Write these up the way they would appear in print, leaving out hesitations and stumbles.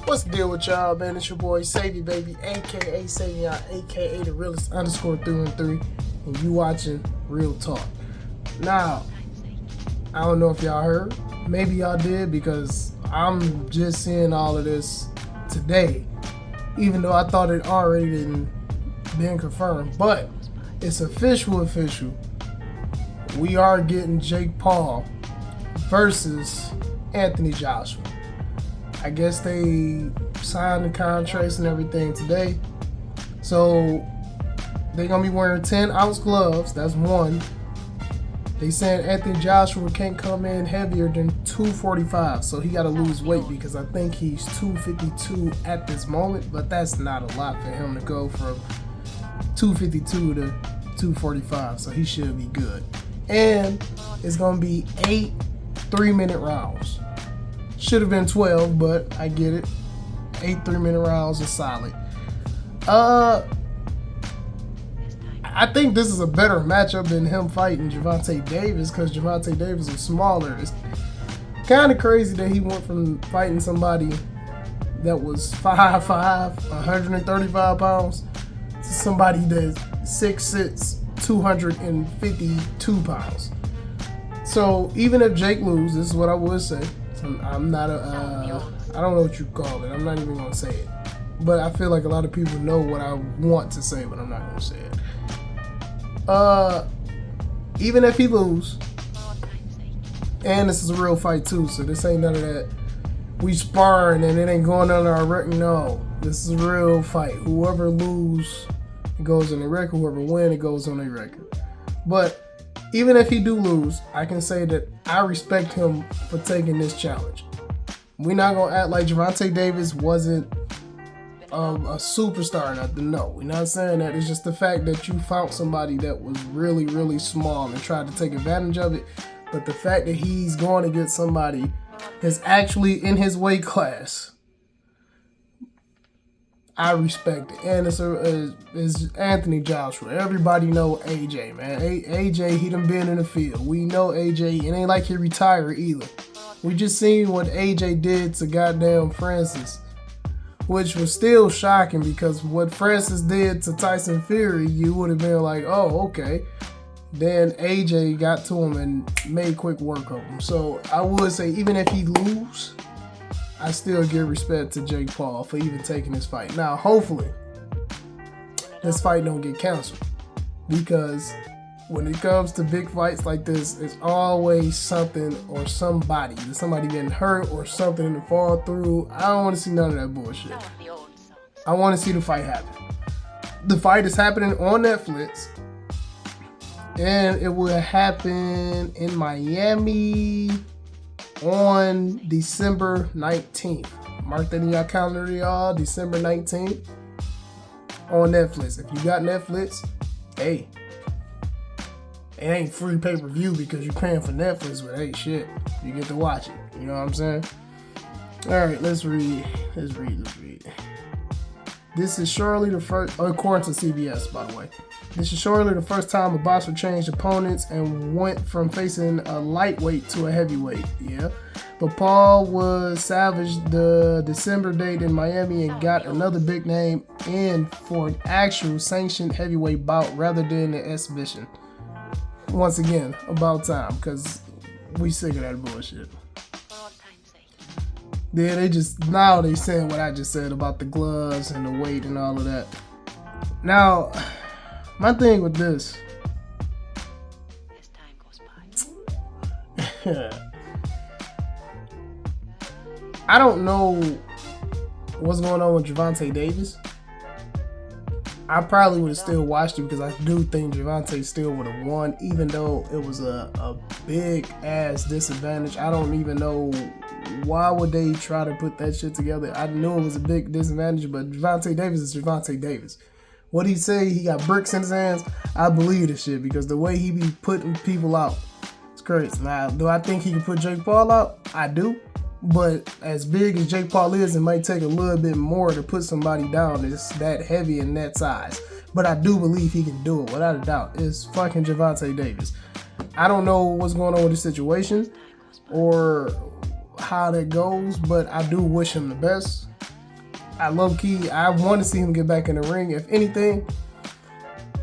What's the deal with y'all, man? It's your boy Savy Baby, aka Savion, aka the realest _ through and through, and you watching Real Talk. Now, I don't know if y'all heard, maybe y'all did, because I'm just seeing all of this today, even though I thought it already been confirmed, but it's official. We are getting Jake Paul versus Anthony Joshua. I guess they signed the contracts and everything today. So they're going to be wearing 10-ounce gloves. That's one. They saying Anthony Joshua can't come in heavier than 245. So he got to lose weight because I think he's 252 at this moment. But that's not a lot for him to go from 252 to 245. So he should be good. And it's going to be 8 3-minute rounds. Should have been 12, but I get it. 8 3-minute rounds is solid. I think this is a better matchup than him fighting Gervonta Davis, because Gervonta Davis is smaller. It's kind of crazy that he went from fighting somebody that was 5'5", 135 pounds, to somebody that's 6'6", 252 pounds. So even if Jake loses, this is what I would say. I'm not I don't know what you call it. I'm not even going to say it. But I feel like a lot of people know what I want to say, but I'm not going to say it. Even if he loses, and this is a real fight too, so this ain't none of that we sparring and it ain't going on our record. No, this is a real fight. Whoever lose, it goes on the record. Whoever win, it goes on the record. But even if he do lose, I can say that I respect him for taking this challenge. We're not going to act like Gervonta Davis wasn't a superstar or nothing. No, we're not saying that. It's just the fact that you found somebody that was really, really small and tried to take advantage of it. But the fact that he's going to get somebody that's actually in his weight class, I respect it. And it's Anthony Joshua. Everybody know AJ, man. AJ, he done been in the field. We know AJ. It ain't like he retired either. We just seen what AJ did to goddamn Francis, which was still shocking, because what Francis did to Tyson Fury, you would have been like, oh, okay. Then AJ got to him and made quick work of him. So I would say, even if he lose, I still give respect to Jake Paul for even taking this fight. Now, hopefully, this fight don't get canceled, because when it comes to big fights like this, it's always something or somebody getting hurt or something to fall through. I don't want to see none of that bullshit. I want to see the fight happen. The fight is happening on Netflix, and it will happen in Miami on December 19th. Mark that in your calendar, y'all. December 19th on Netflix. If you got Netflix, hey, it ain't free pay-per-view because you're paying for Netflix, but hey, shit, you get to watch it. You know what I'm saying? All right, let's read. This is surely the first, according to CBS, by the way. This is surely the first time a boxer changed opponents and went from facing a lightweight to a heavyweight. Yeah. But Paul was salvaged the December date in Miami and got another big name in for an actual sanctioned heavyweight bout rather than an exhibition. Once again, about time, because we sick of that bullshit. Yeah, now they saying what I just said about the gloves and the weight and all of that. Now, my thing with this, as time goes by, I don't know what's going on with Gervonta Davis. I probably would have still watched it, because I do think Gervonta still would have won, even though it was a big ass disadvantage. I don't even know why would they try to put that shit together. I knew it was a big disadvantage, but Gervonta Davis is Gervonta Davis. What he say, he got bricks in his hands, I believe this shit, because the way he be putting people out, it's crazy. Now, do I think he can put Jake Paul out? I do. But as big as Jake Paul is, it might take a little bit more to put somebody down that's that heavy and that size. But I do believe he can do it without a doubt. It's fucking Gervonta Davis. I don't know what's going on with the situation or how that goes, but I do wish him the best. I want to see him get back in the ring. If anything,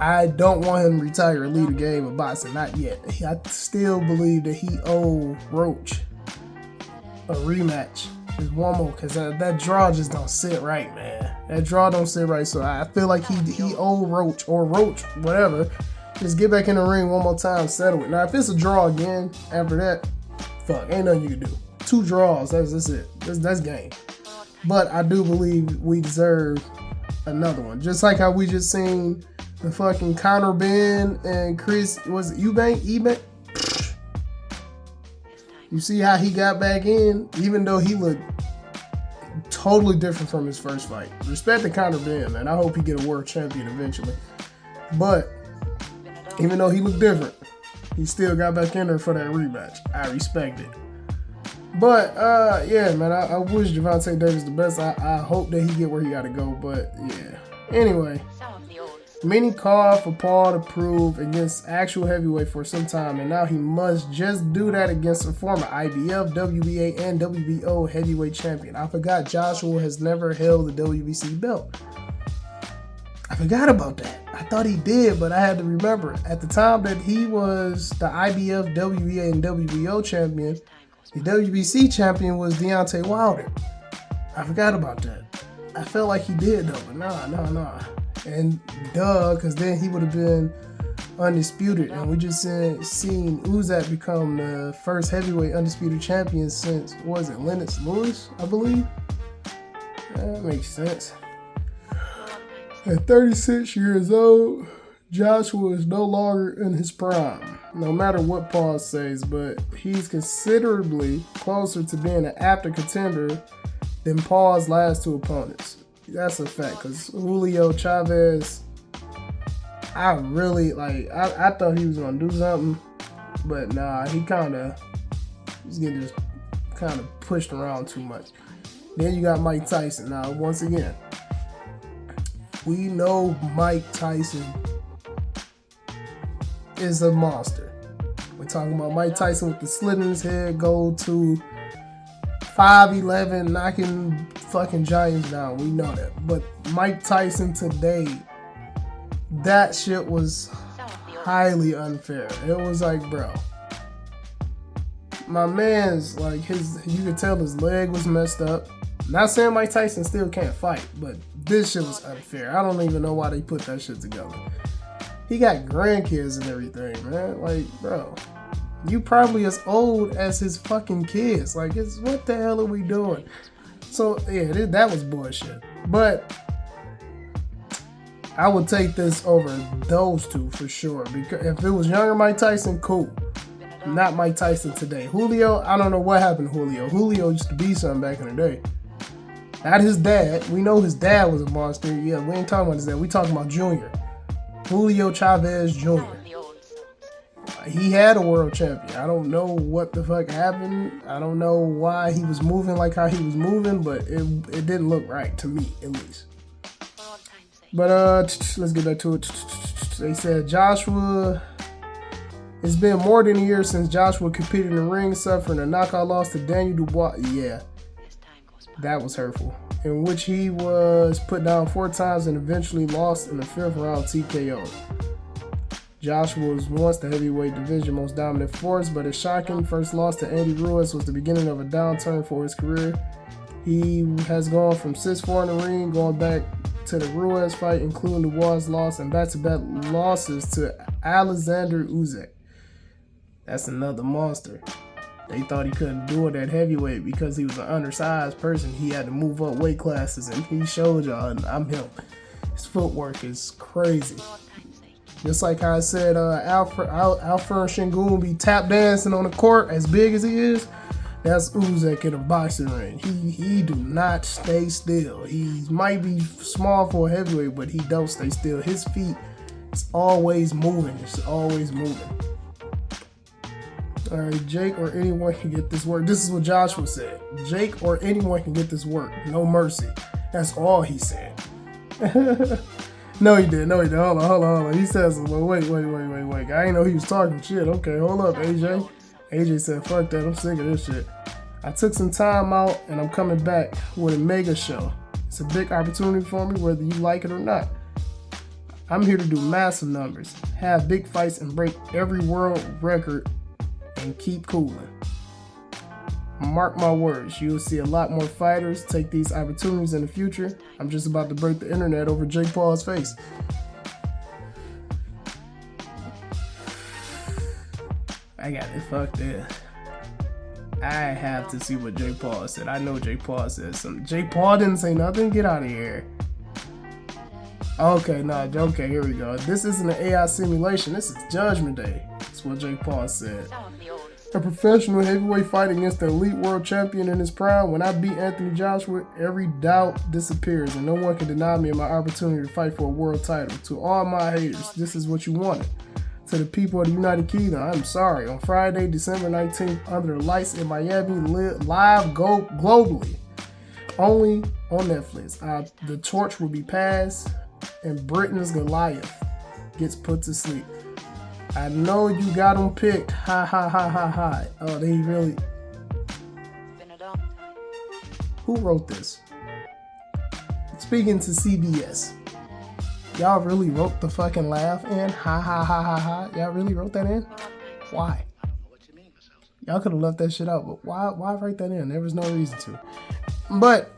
I don't want him to retire or lead a game of boxing. Not yet. I still believe that he owed Roach a rematch. Just one more, because that draw just don't sit right, man. That draw don't sit right. So I feel like he owed Roach, whatever. Just get back in the ring one more time, settle it. Now, if it's a draw again after that, fuck, ain't nothing you can do. 2 draws, that's it. That's game. But I do believe we deserve another one. Just like how we just seen the fucking Conor Ben and Chris, was it Eubank? You see how he got back in, even though he looked totally different from his first fight. Respect to Conor Ben, man. I hope he get a world champion eventually. But even though he looked different, he still got back in there for that rematch. I respect it. But yeah, man, I wish Gervonta Davis the best. I hope that he get where he got to go. But yeah. Anyway, many called for Paul to prove against actual heavyweight for some time, and now he must just do that against a former IBF, WBA, and WBO heavyweight champion. I forgot Joshua has never held the WBC belt. I forgot about that. I thought he did, but I had to remember. At the time that he was the IBF, WBA, and WBO champion, the WBC champion was Deontay Wilder. I forgot about that. I felt like he did, though, but nah. And duh, because then he would have been undisputed. And we just seen Usyk become the first heavyweight undisputed champion since, what was it, Lennox Lewis, I believe? That makes sense. At 36 years old, Joshua is no longer in his prime, no matter what Paul says, but he's considerably closer to being an apter contender than Paul's last 2 opponents. That's a fact, because Julio Chavez, I really, I thought he was going to do something, but nah, he's getting just kind of pushed around too much. Then you got Mike Tyson. Now, once again, we know Mike Tyson is a monster. We're talking about Mike Tyson with the slit in his head, go to 5'11", knocking fucking giants down. We know that. But Mike Tyson today, that shit was highly unfair. It was like, bro, my man's like, you could tell his leg was messed up. Not saying Mike Tyson still can't fight, but this shit was unfair. I don't even know why they put that shit together. He got grandkids and everything, man. Like, bro, you probably as old as his fucking kids. Like, what the hell are we doing? So, yeah, that was bullshit. But I would take this over those 2 for sure. Because if it was younger Mike Tyson, cool. Not Mike Tyson today. Julio, I don't know what happened to Julio. Julio used to be something back in the day. Not his dad. We know his dad was a monster. Yeah, we ain't talking about his dad. We talking about Junior. Julio Chavez Jr. He had a world champion. I don't know what the fuck happened. I don't know why he was moving like how he was moving, but it didn't look right to me, at least. But let's get back to it. They said Joshua. It's been more than a year since Joshua competed in the ring, suffering a knockout loss to Daniel Dubois. Yeah, that was hurtful. In which he was put down 4 times and eventually lost in the 5th round TKO. Joshua was once the heavyweight division most dominant force, but a shocking first loss to Andy Ruiz was the beginning of a downturn for his career. He has gone from 6-4 in the ring, going back to the Ruiz fight, including Dubois' loss and back-to-back losses to Alexander Usyk. That's another monster. They thought he couldn't do it at heavyweight because he was an undersized person. He had to move up weight classes, and he showed y'all, and I'm him. His footwork is crazy. Just like how I said, Alfred Şengün be tap dancing on the court as big as he is. That's Usyk in a boxing ring. He do not stay still. He might be small for a heavyweight, but he don't stay still. His feet is always moving. It's always moving. All right, Jake or anyone can get this work. This is what Joshua said. Jake or anyone can get this work. No mercy. That's all he said. No, he did. No, he did. Hold on. He says, well, wait. I didn't know he was talking shit. Okay, hold up, AJ. AJ said, fuck that. I'm sick of this shit. I took some time out and I'm coming back with a mega show. It's a big opportunity for me, whether you like it or not. I'm here to do massive numbers, have big fights, and break every world record and keep cooling. Mark my words, you'll see a lot more fighters take these opportunities in the future. I'm just about to break the internet over Jake Paul's face. I got it. Fuck that. I have to see what Jake Paul said. I know Jake Paul said something. Jake Paul didn't say nothing. Get out of here. Okay, here we go. This isn't an AI simulation. This is Judgment Day. That's what Jake Paul said. A professional heavyweight fight against the elite world champion in his prime. When I beat Anthony Joshua, every doubt disappears and no one can deny me my opportunity to fight for a world title. To all my haters, this is what you wanted. To the people of the United Kingdom, I'm sorry. On Friday, December 19th, under the lights in Miami, live globally, only on Netflix. The torch will be passed and Britain's Goliath gets put to sleep. I know you got them picked. Ha ha ha ha ha. Oh, they really. Who wrote this? Speaking to CBS. Y'all really wrote the fucking laugh in? Ha ha ha ha ha. Y'all really wrote that in? Why? Y'all could have left that shit out, but why write that in? There was no reason to. But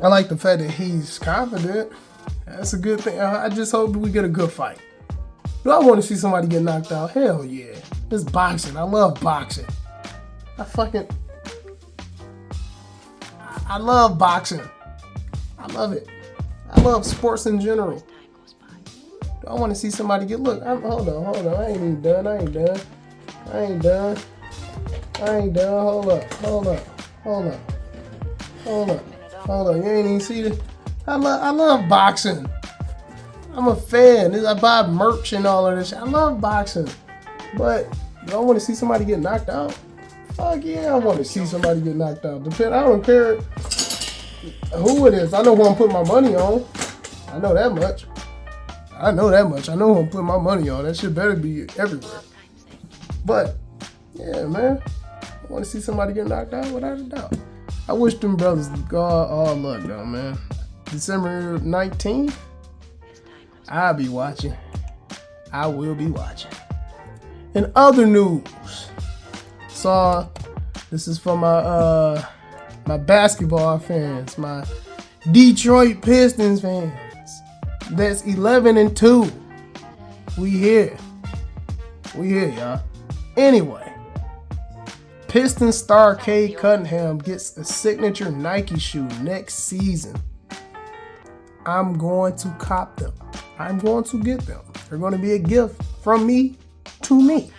I like the fact that he's confident. That's a good thing. I just hope we get a good fight. Do I want to see somebody get knocked out? Hell yeah. It's boxing. I love boxing. I love boxing. I love it. I love sports in general. Do I want to see somebody get... Look, hold on. I ain't even done. I ain't done. Hold up. You ain't even see it. I love boxing. I'm a fan. I buy merch and all of this shit. I love boxing. But y'all want to see somebody get knocked out? Fuck yeah, I want to see somebody get knocked out. I don't care who it is. I know who I'm putting my money on. I know that much. I know who I'm putting my money on. That shit better be everywhere. But yeah, man. I want to see somebody get knocked out without a doubt. I wish them brothers God all luck though, man. December 19th. I'll be watching. I will be watching. In other news, this is for my my basketball fans, my Detroit Pistons fans. That's 11-2. We here, y'all. Anyway, Pistons star Cade Cunningham gets a signature Nike shoe next season. I'm going to cop them. I'm going to get them. They're going to be a gift from me to me.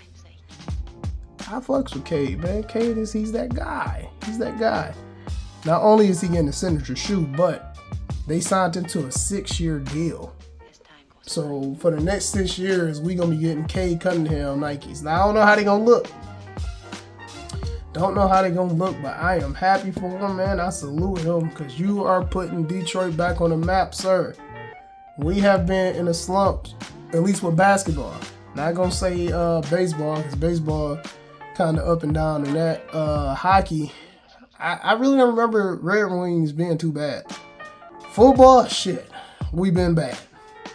I fucks with Cade, man. Cade he's that guy. Not only is he getting a signature shoe, but they signed him to a 6-year deal. So for the next 6 years, we gonna be getting Cade Cunningham Nikes. Now I don't know how they gonna look. But I am happy for him, man. I salute him because you are putting Detroit back on the map, sir. We have been in a slump, at least with basketball. Not gonna say baseball, because baseball kind of up and down in that. Hockey, I really don't remember Red Wings being too bad. Football, shit, we been bad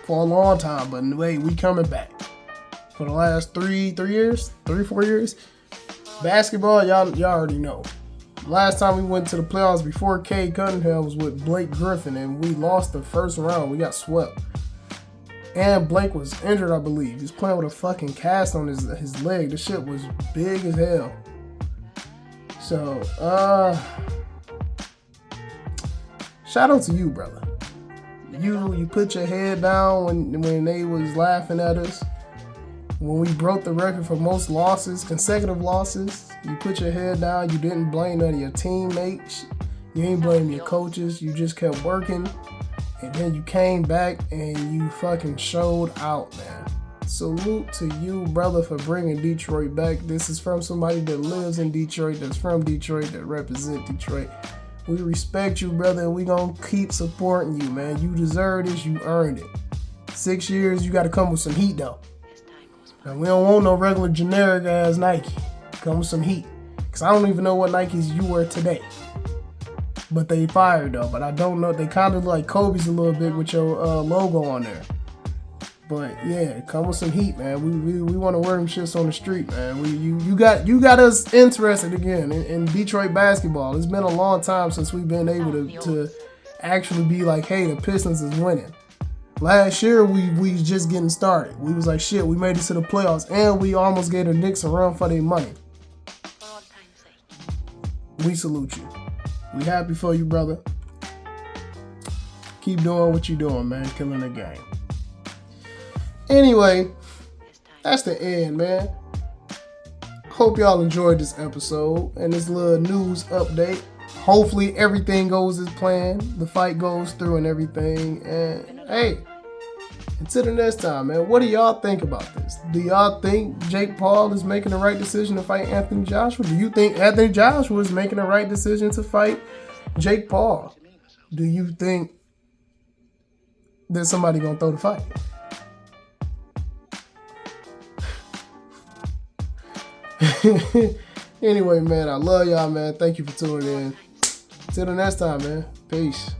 for a long time, but wait, we coming back for the last 4 years. Basketball, y'all already know. Last time we went to the playoffs before Cade Cunningham was with Blake Griffin, and we lost the first round. We got swept. And Blake was injured, I believe. He was playing with a fucking cast on his leg. The shit was big as hell. So, shout out to you, brother. You put your head down when they was laughing at us. When we broke the record for most consecutive losses, you put your head down. You didn't blame none of your teammates. You ain't blame your coaches. You just kept working. And then you came back and you fucking showed out, man. Salute to you, brother, for bringing Detroit back. This is from somebody that lives in Detroit, that's from Detroit, that represent Detroit. We respect you, brother, and we gonna keep supporting you, man. You deserve this. You earned it. 6 years, you got to come with some heat, though. Now, we don't want no regular generic ass Nike. Come with some heat. Because I don't even know what Nikes you wear today. But they fired, though. But I don't know. They kind of like Kobe's a little bit with your logo on there. But yeah, come with some heat, man. We want to wear them shits on the street, man. You got us interested again in Detroit basketball. It's been a long time since we've been able to actually be like, hey, the Pistons is winning. Last year we was just getting started. We was like, shit, we made it to the playoffs, and we almost gave the Knicks a run for their money. We salute you. We happy for you, brother. Keep doing what you doing, man. Killing the game. Anyway, that's the end, man. Hope y'all enjoyed this episode and this little news update. Hopefully everything goes as planned. The fight goes through and everything. And hey, until the next time, man, what do y'all think about this? Do y'all think Jake Paul is making the right decision to fight Anthony Joshua? Do you think Anthony Joshua is making the right decision to fight Jake Paul? Do you think that somebody gonna throw the fight? Anyway, man, I love y'all, man. Thank you for tuning in. Till the next time, man. Peace.